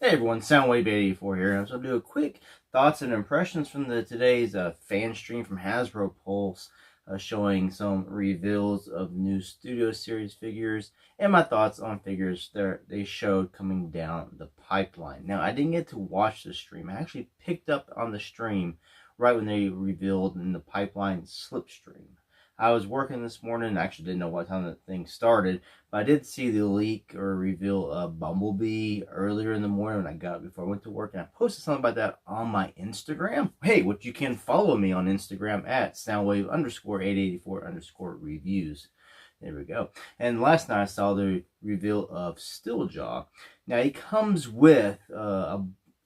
Hey everyone, Soundwave 84 here. I'm going to do a quick thoughts and impressions from today's Fanstream from Hasbro Pulse, showing some reveals of new Studio Series figures and my thoughts on figures they showed coming down the pipeline. Now, I didn't get to watch the stream. I actually picked up on the stream right when they revealed in the pipeline slipstream. I was working this morning. I actually didn't know what time the thing started, but I did see the leak or reveal of Bumblebee earlier in the morning when I got up before I went to work, and I posted something about that on my Instagram. Hey, which you can follow me on Instagram at Soundwave_884_reviews. There we go. And last night I saw the reveal of Steeljaw. Now he comes with a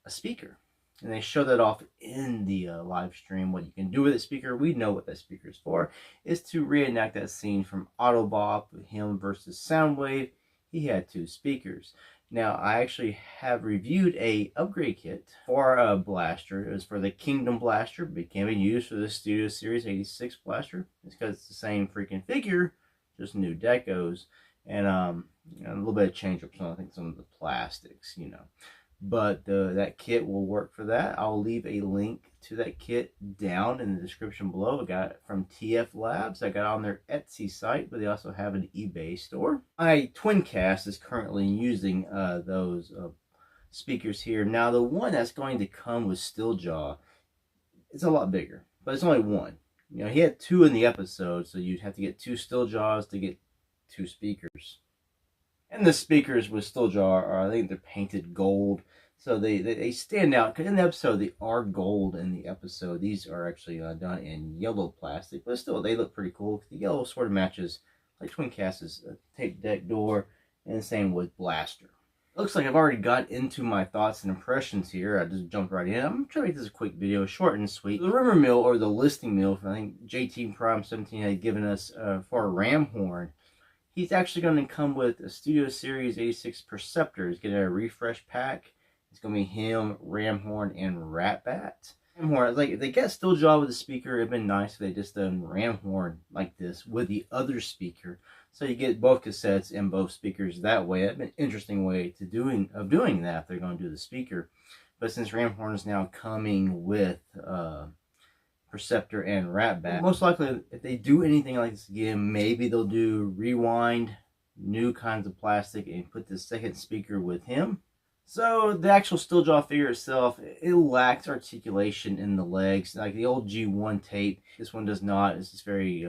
speaker. And they show that off in the live stream. What you can do with the speaker, we know what that speaker is for, is to reenact that scene from AUTOBOT, him versus Soundwave. He had two speakers. Now, I actually have reviewed a upgrade kit for a blaster. It was for the Kingdom blaster, but can be used for the Studio Series 86 blaster. It's because it's the same freaking figure, just new decos, and a little bit of change up on, I think, some of the plastics, you know. But that kit will work for that. I'll leave a link to that kit down in the description below. I got it from TFLAB. I got it on their Etsy site, but they also have an eBay store. My Twincast is currently using those speakers here. Now, the one that's going to come with Steeljaw, it's a lot bigger, but it's only one. You know, he had two in the episode, so you'd have to get two Steeljaws to get two speakers. And the speakers with Steeljaw are, I think they're painted gold. So they stand out. Because in the episode, they are gold in the episode. These are actually done in yellow plastic. But still, they look pretty cool. The yellow sort of matches like Twincast's tape deck door. And the same with Blaster. Looks like I've already got into my thoughts and impressions here. I just jumped right in. I'm going to try to make this a quick video, short and sweet. The rumor mill, or the listing mill, I think JT Prime 17 had given us for a ram horn. He's actually going to come with a Studio Series 86 Perceptor. He's getting a refresh pack. It's going to be him, Ramhorn, and Ratbat. Ramhorn, like, if they get Steeljaw with the speaker, it'd been nice if they just done Ramhorn like this with the other speaker. So you get both cassettes and both speakers that way. That'd be an interesting way to doing that if they're going to do the speaker. But since Ramhorn is now coming with Perceptor and Ratbat, most likely if they do anything like this again, maybe they'll do rewind, new kinds of plastic, and put the second speaker with him. So the actual Steeljaw figure itself, it lacks articulation in the legs like the old G1 tape. This one does not. It's just very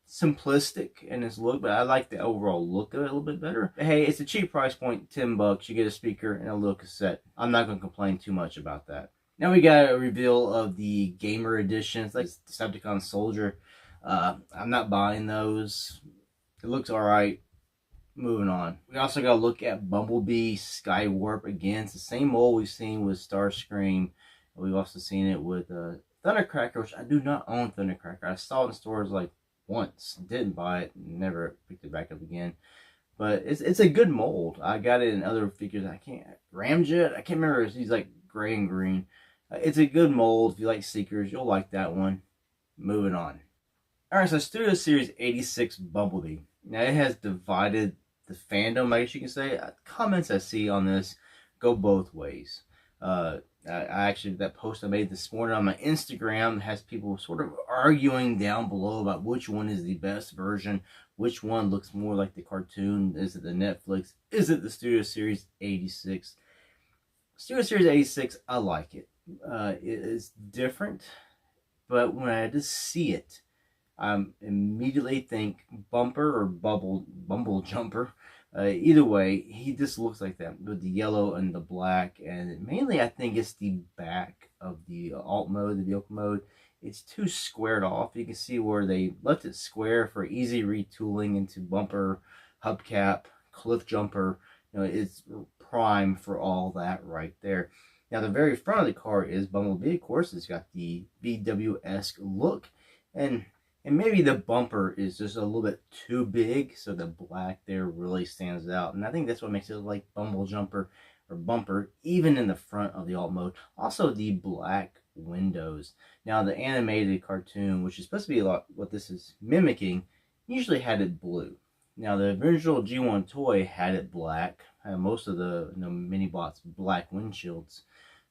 simplistic in its look, but I like the overall look of it a little bit better. But hey, it's a cheap price point, $10. You get a speaker and a little cassette. I'm not going to complain too much about that. Now we got a reveal of the Gamer Edition. It's like Decepticon Soldier. I'm not buying those. It looks alright. Moving on. We also got to look at Bumblebee Skywarp again. It's the same mold we've seen with Starscream. We've also seen it with Thundercracker, which I do not own Thundercracker. I saw it in stores like once. Didn't buy it. Never picked it back up again. But it's a good mold. I got it in other figures. Ramjet? I can't remember. He's like gray and green. It's a good mold. If you like Seekers, you'll like that one. Moving on. Alright, so Studio Series 86 Bumblebee. Now, it has divided the fandom, I guess you can say. Comments I see on this go both ways. I actually, that post I made this morning on my Instagram has people sort of arguing down below about which one is the best version, which one looks more like the cartoon. Is it the Netflix? Is it the Studio Series 86? Studio Series 86, I like it. It is different, but when I just see it, I immediately think Bumper or Bumble Jumper. Either way, he just looks like that with the yellow and the black, and mainly I think it's the back of the alt mode, the vehicle mode. It's too squared off. You can see where they left it square for easy retooling into Bumper, Hubcap, Cliff Jumper. You know, it's prime for all that right there. Now, the very front of the car is Bumblebee, of course. It's got the VW-esque look. And maybe the bumper is just a little bit too big, so the black there really stands out. And I think that's what makes it like Bumble Jumper or Bumper, even in the front of the alt mode. Also, the black windows. Now, the animated cartoon, which is supposed to be a lot what this is mimicking, usually had it blue. Now the original G1 toy had it black, had most of the mini bots black windshields.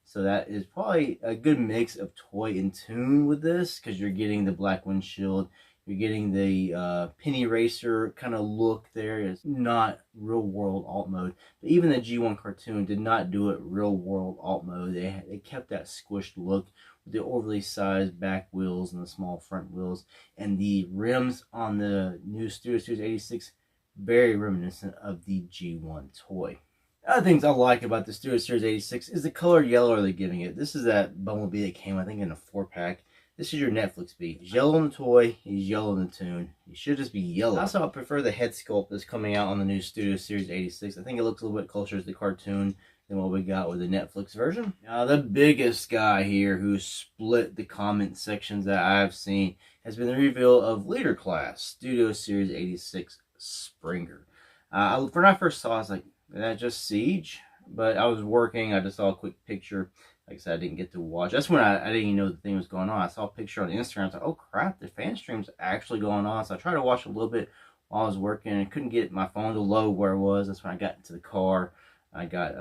So that is probably a good mix of toy and tune with this, because you're getting the black windshield, you're getting the penny racer kind of look there. It's not real world alt mode, but even the G1 cartoon did not do it real world alt mode. They kept that squished look with the overly sized back wheels and the small front wheels, and the rims on the new Studio Series 86 very reminiscent of the G1 toy. Other things I like about the Studio Series 86 is the color yellow they're giving it. This is that Bumblebee that came, I think, in a 4-pack. This is your Netflix beat. He's yellow in the toy, he's yellow in the tune. He should just be yellow. Also, I prefer the head sculpt that's coming out on the new Studio Series 86. I think it looks a little bit closer to the cartoon than what we got with the Netflix version. Now, the biggest guy here who split the comment sections that I've seen has been the reveal of Leader Class Studio Series 86 Springer. When I first saw it, I was like, is that just Siege? But I was working, I just saw a quick picture. Like I said, I didn't get to watch. That's when I didn't even know the thing was going on. I saw a picture on Instagram. I was like, oh crap, the Fanstream's actually going on. So I tried to watch a little bit while I was working and couldn't get my phone to load where it was. That's when I got into the car. I got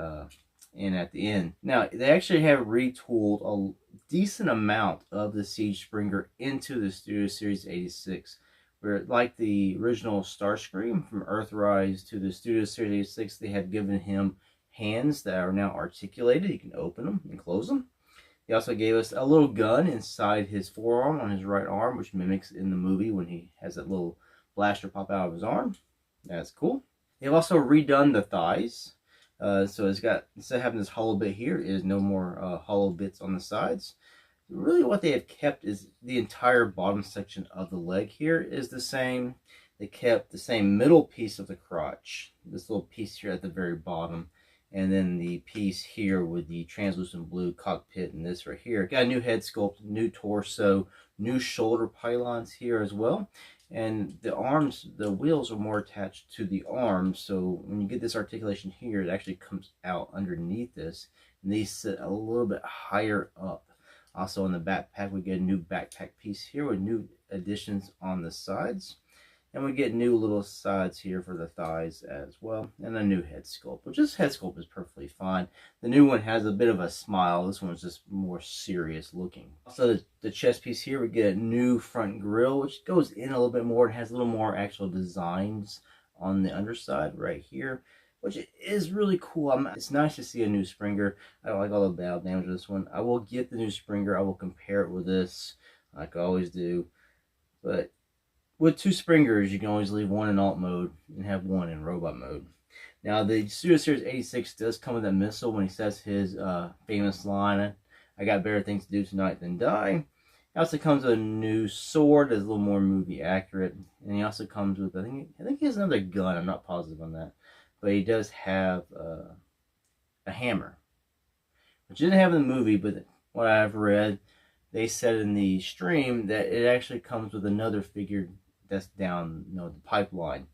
in at the end. Now, they actually have retooled a decent amount of the Siege Springer into the Studio Series 86. Where, like the original Starscream from Earthrise to the Studio Series 86, they have given him hands that are now articulated. You can open them and close them. He also gave us a little gun inside his forearm on his right arm, which mimics in the movie when he has that little blaster pop out of his arm. That's cool. They've also redone the thighs. So it's got, instead of having this hollow bit here, it is no more hollow bits on the sides. Really what they have kept is the entire bottom section of the leg here is the same. They kept the same middle piece of the crotch, this little piece here at the very bottom, and then the piece here with the translucent blue cockpit and this right here. Got a new head sculpt, new torso, new shoulder pylons here as well. And the arms, the wheels are more attached to the arms, so when you get this articulation here, it actually comes out underneath this, and these sit a little bit higher up. Also in the backpack, we get a new backpack piece here with new additions on the sides. And we get new little sides here for the thighs as well. And a new head sculpt, which this head sculpt is perfectly fine. The new one has a bit of a smile. This one's just more serious looking. Also, the chest piece here, we get a new front grille, which goes in a little bit more. It has a little more actual designs on the underside right here, which is really cool. It's nice to see a new Springer. I don't like all the bad damage of this one. I will get the new Springer. I will compare it with this, like I always do. But with two Springers, you can always leave one in alt mode and have one in robot mode. Now, the Studio Series 86 does come with a missile when he says his famous line, "I got better things to do tonight than die." It also comes with a new sword that's a little more movie accurate. And he also comes with, I think he has another gun. I'm not positive on that. But he does have a hammer, which he didn't have in the movie, but what I've read, they said in the stream that it actually comes with another figure that's down, the pipeline.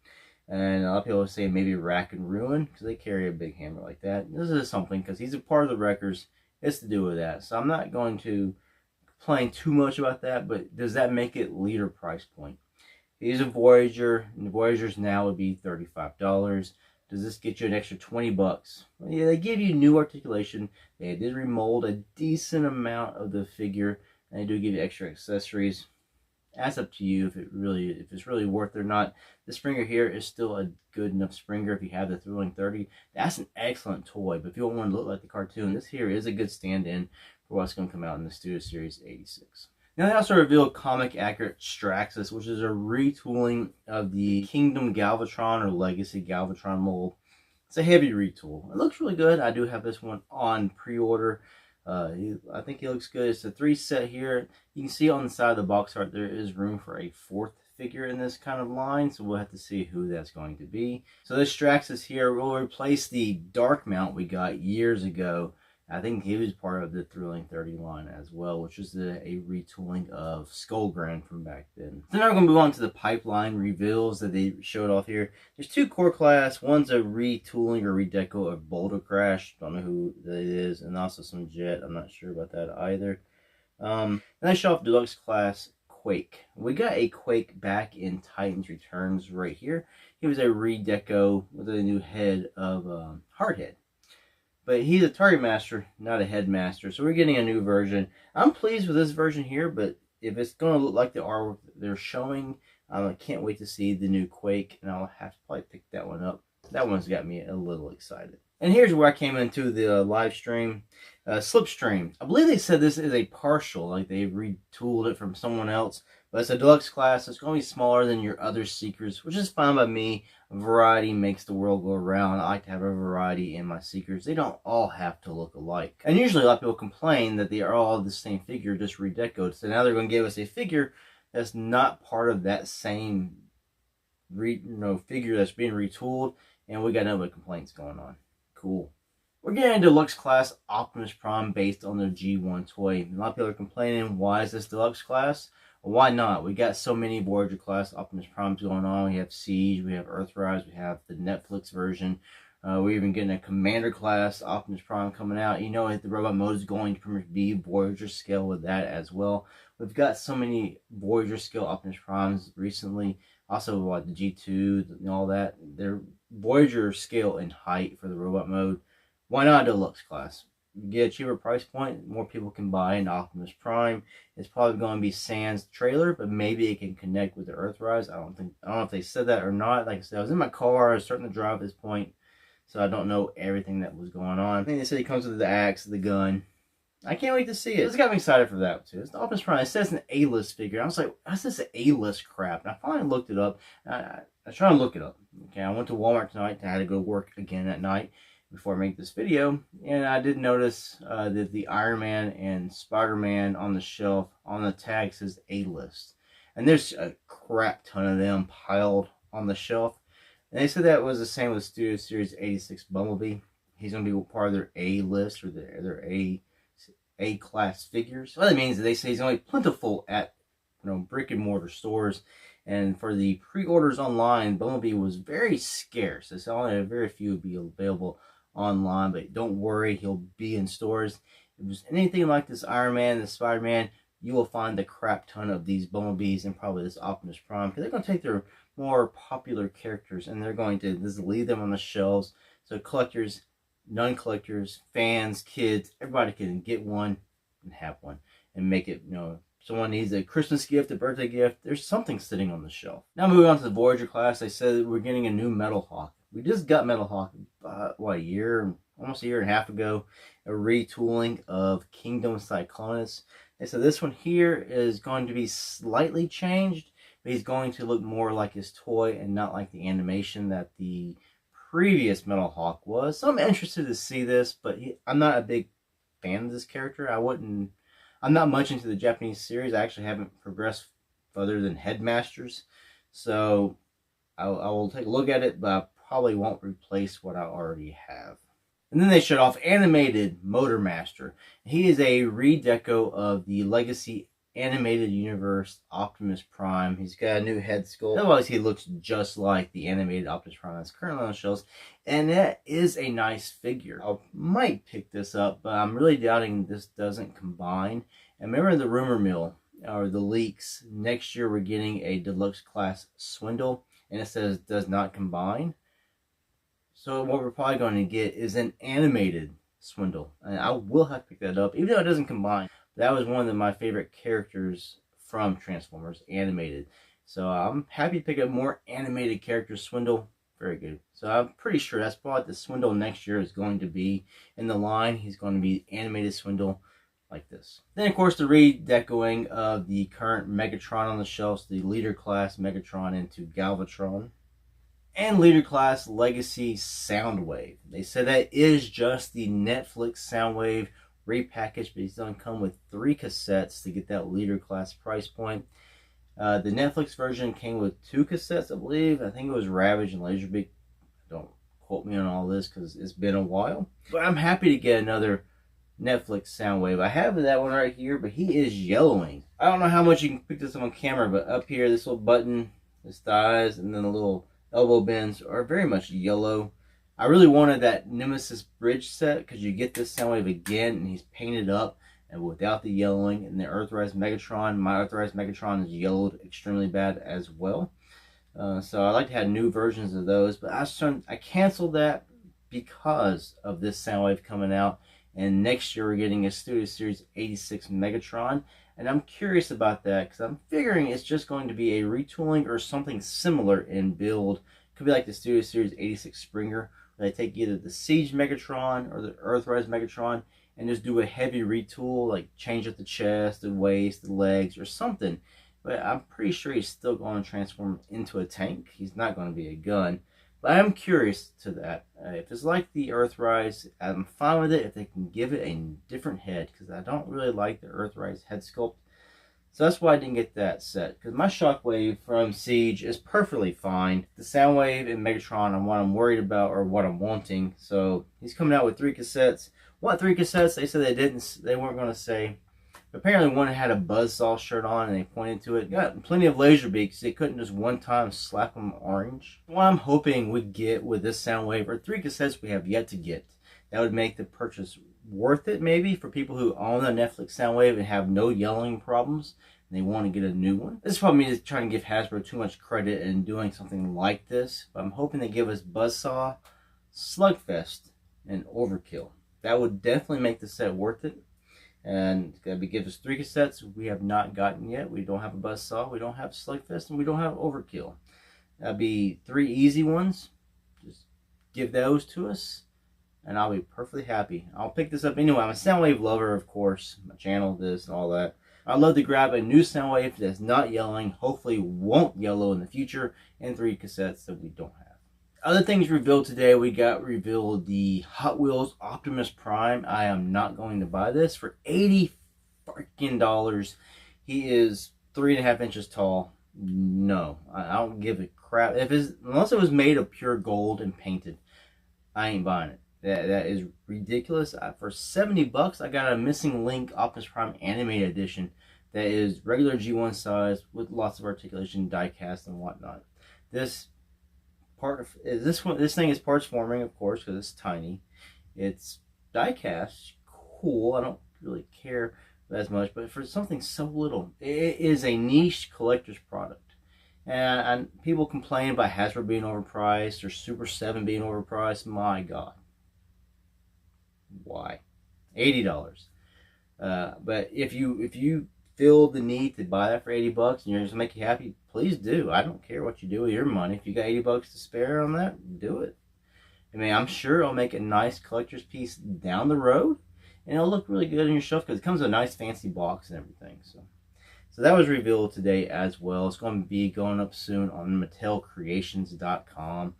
And a lot of people are saying maybe Rack and Ruin, because they carry a big hammer like that. This is something, because he's a part of the Wreckers. It's to do with that. So I'm not going to complain too much about that, but does that make it leader price point? He's a Voyager, and the Voyagers now would be $35. Does this get you an extra 20 bucks? Well, yeah, they give you new articulation. They did remold a decent amount of the figure, and they do give you extra accessories. That's up to you if it's really worth it or not. The Springer here is still a good enough Springer if you have the Thrilling 30. That's an excellent toy, but if you don't want to look like the cartoon, this here is a good stand-in for what's going to come out in the Studio Series 86. Now they also revealed comic accurate Straxus, which is a retooling of the Kingdom Galvatron or Legacy Galvatron mold. It's a heavy retool. It looks really good. I do have this one on pre-order. I think he looks good. It's a 3 set here. You can see on the side of the box art there is room for a 4th figure in this kind of line, so we'll have to see who that's going to be. So this Straxus here will replace the Dark Mount we got years ago. I think he was part of the Thrilling 30 line as well, which is a retooling of Skullgrin from back then. So now we're going to move on to the pipeline reveals that they showed off here. There's 2 core class. One's a retooling or redeco of Boulder Crash. Don't know who that is. And also some Jet. I'm not sure about that either. And they show off Deluxe class Quake. We got a Quake back in Titans Returns right here. He was a redeco with a new head of Hardhead. But he's a Target Master, not a Headmaster. So we're getting a new version. I'm pleased with this version here, but if it's going to look like the artwork they're showing, I can't wait to see the new Quake, and I'll have to probably pick that one up. That one's got me a little excited. And here's where I came into the live stream. Slipstream. I believe they said this is a partial, like they retooled it from someone else. But it's a deluxe class. It's going to be smaller than your other Seekers, which is fine by me. Variety makes the world go around. I like to have a variety in my Seekers. They don't all have to look alike. And usually a lot of people complain that they are all the same figure, just redecoed. So now they're going to give us a figure that's not part of that same figure that's being retooled. And we got no other complaints going on. Cool. We're getting a deluxe class Optimus Prime based on the G1 toy. A lot of people are complaining, why is this deluxe class? Well, why not? We got so many Voyager class Optimus Primes going on. We have Siege, we have Earthrise, we have the Netflix version. We're even getting a Commander class Optimus Prime coming out. You know, the robot mode is going to pretty much be Voyager scale with that as well. We've got so many Voyager scale Optimus Primes recently. Also, like the G2 and all that. They're Voyager scale in height for the robot mode. Why not a deluxe class? Get a cheaper price point, more people can buy an Optimus Prime. It's probably going to be sans trailer, but maybe it can connect with the Earthrise. I don't know if they said that or not. Like I said, I was in my car, I was starting to drive at this point, so I don't know everything that was going on. I think they said he comes with the axe, the gun. I can't wait to see it. This got me excited for that too. It's the Optimus Prime. It says an A-list figure. I was like, what's this A-list crap? And I finally looked it up. I was trying to look it up. Okay, I went to Walmart tonight. I had to go to work again at night before I make this video, and I did notice that the Iron Man and Spider-Man on the shelf on the tag says A-list, and there's a crap ton of them piled on the shelf. And they said that was the same with Studio Series 86 Bumblebee. He's going to be part of their A-list or their A-class figures. What that means is they say he's only plentiful at brick and mortar stores. And for the pre-orders online, Bumblebee was very scarce. It's only a very few would be available online, but don't worry, he'll be in stores. If there's anything like this Iron Man, this Spider-Man, you will find a crap ton of these Bumblebees and probably this Optimus Prime, because they're going to take their more popular characters and they're going to just leave them on the shelves so collectors, non-collectors, fans, kids, everybody can get one and have one and make it, someone needs a Christmas gift, a birthday gift, there's something sitting on the shelf. Now moving on to the Voyager class, they said that we're getting a new Metal Hawk. We just got Metal Hawk, almost a year and a half ago, a retooling of Kingdom Cyclonus. And so this one here is going to be slightly changed, but he's going to look more like his toy and not like the animation that the previous Metal Hawk was. So I'm interested to see this, but I'm not a big fan of this character. I'm not much into the Japanese series. I actually haven't progressed further than Headmasters. So I will take a look at it, but I probably won't replace what I already have. And then they showed off Animated Motor Master. He is a redeco of the Legacy Animated Universe Optimus Prime. He's got a new head sculpt. Otherwise, he looks just like the animated Optimus Prime that's currently on the shelves. And that is a nice figure. I might pick this up, but I'm really doubting this doesn't combine. And remember the rumor mill, or the leaks, next year we're getting a deluxe class Swindle, and it says does not combine. So what we're probably going to get is an animated Swindle. And I will have to pick that up, even though it doesn't combine. That was one of my favorite characters from Transformers, animated. So I'm happy to pick up more animated characters. Swindle, very good. So I'm pretty sure that's probably what the Swindle next year is going to be in the line. He's going to be animated Swindle like this. Then, of course, the redecoing of the current Megatron on the shelves, the Leader Class Megatron into Galvatron. And Leader Class Legacy Soundwave. They said that is just the Netflix Soundwave repackaged, but he's going to come with 3 cassettes to get that Leader Class price point. The Netflix version came with 2 cassettes, I believe. I think it was Ravage and Laserbeak. Don't quote me on all this because it's been a while. But I'm happy to get another Netflix Soundwave. I have that one right here, but he is yellowing. I don't know how much you can pick this up on camera, but up here, this little button, his thighs, and then the little elbow bends are very much yellow. I really wanted that Nemesis bridge set because you get this Soundwave again and he's painted up and without the yellowing. And the Earthrise Megatron, my Earthrise Megatron is yellowed extremely bad as well. So I like to have new versions of those, but I canceled that because of this Soundwave coming out. And next year we're getting a Studio Series 86 Megatron. And I'm curious about that because I'm figuring it's just going to be a retooling or something similar in build. Could be like the Studio Series 86 Springer, where they take either the Siege Megatron or the Earthrise Megatron and just do a heavy retool, like change up the chest, the waist, the legs, or something. But I'm pretty sure he's still going to transform into a tank. He's not going to be a gun. But I'm curious to that. If it's like the Earthrise, I'm fine with it if they can give it a different head, because I don't really like the Earthrise head sculpt. So that's why I didn't get that set, because my Shockwave from Siege is perfectly fine. The Soundwave and Megatron are what I'm worried about, or what I'm wanting. So he's coming out with 3 cassettes. What 3 cassettes? They said they weren't going to say. Apparently one had a Buzzsaw shirt on and they pointed to it. Got plenty of laser beaks. They couldn't just one time slap them orange. What I'm hoping we get with this Soundwave are 3 cassettes we have yet to get. That would make the purchase worth it, maybe, for people who own a Netflix Soundwave and have no yelling problems and they want to get a new one. This is probably me trying to give Hasbro too much credit in doing something like this. But I'm hoping they give us Buzzsaw, Slugfest, and Overkill. That would definitely make the set worth it. And it's going to give us 3 cassettes we have not gotten yet. We don't have a Buzzsaw, we don't have Slugfest, and we don't have Overkill. That'd be 3 easy ones. Just give those to us, and I'll be perfectly happy. I'll pick this up anyway. I'm a Soundwave lover, of course. My channel, this, and all that. I'd love to grab a new Soundwave that's not yelling, hopefully won't yellow in the future, and 3 cassettes that we don't have. Other things revealed today, we got revealed the Hot Wheels Optimus Prime. I am not going to buy this for $80 freaking. He is 3.5 inches tall. No, I don't give a crap. Unless it was made of pure gold and painted, I ain't buying it. That is ridiculous. For $70, I got a Missing Link Optimus Prime Animated Edition that is regular G1 size with lots of articulation, die cast, and whatnot. This thing is parts forming, of course, because it's tiny. It's die cast, cool. I don't really care as much, but for something so little, it is a niche collector's product. And people complain about Hasbro being overpriced or Super 7 being overpriced. My God, why? $80. But if you feel the need to buy that for $80 and you're just make you happy, please do. I don't care what you do with your money. If you got $80 to spare on that, do it. I mean, I'm sure it'll make a nice collector's piece down the road, and it'll look really good on your shelf because it comes with a nice fancy box and everything. So that was revealed today as well. It's going to be going up soon on mattelcreations.com.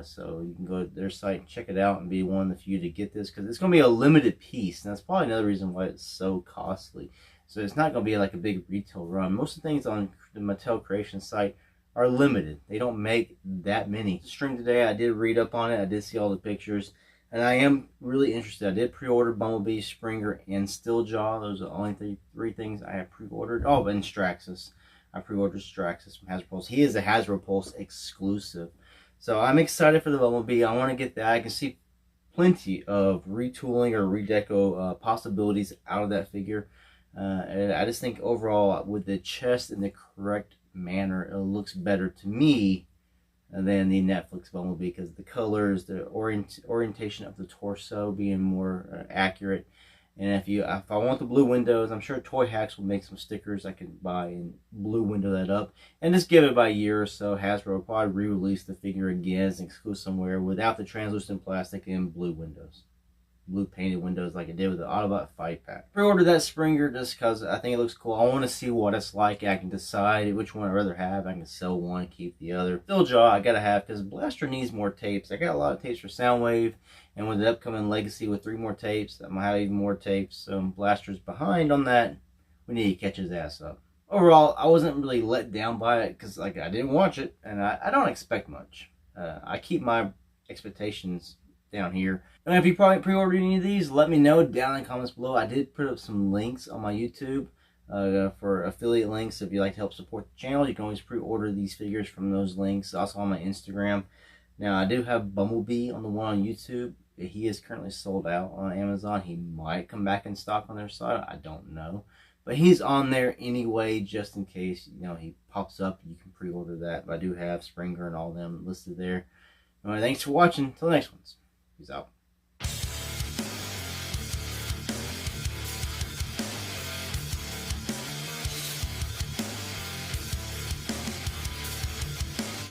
So you can go to their site and check it out and be one of the few to get this, because it's going to be a limited piece. And that's probably another reason why it's so costly. So it's not going to be like a big retail run. Most of the things on the Mattel Creations site are limited. They don't make that many. Stream today, I did read up on it. I did see all the pictures. And I am really interested. I did pre-order Bumblebee, Springer, and Steeljaw. Those are the only three things I have pre-ordered. Oh, and Straxus. I pre-ordered Straxus from Hasbro Pulse. He is a Hasbro Pulse exclusive. So I'm excited for the Bumblebee. I want to get that. I can see plenty of retooling or redeco possibilities out of that figure. And I just think overall, with the chest in the correct manner, it looks better to me than the Netflix Bumblebee, because the colors, the orientation of the torso being more accurate. And if I want the blue windows, I'm sure Toy Hacks will make some stickers I can buy and blue window that up. And just give it about a year or so, Hasbro will probably re-release the figure again as exclusive somewhere without the translucent plastic and blue windows. Blue painted windows like it did with the Autobot Fight Pack. Pre-ordered that Springer just because I think it looks cool. I want to see what it's like. I can decide which one I'd rather have. I can sell one, keep the other. Steeljaw I gotta have because Blaster needs more tapes. I got a lot of tapes for Soundwave, and with the upcoming Legacy with 3 more tapes, I'm gonna have even more tapes. So Blaster's behind on that. We need to catch his ass up. Overall, I wasn't really let down by it because I didn't watch it, and I don't expect much. I keep my expectations down here. And if you probably pre-ordered any of these, let me know down in the comments below. I did put up some links on my YouTube for affiliate links. If you'd like to help support the channel, you can always pre-order these figures from those links. Also on my Instagram. Now, I do have Bumblebee on the one on YouTube. he is currently sold out on Amazon. He might come back in stock on their site. I don't know. But he's on there anyway, just in case, you know, he pops up. You can pre-order that. But I do have Springer and all them listed there. Anyway, thanks for watching. Till the next ones. Peace out.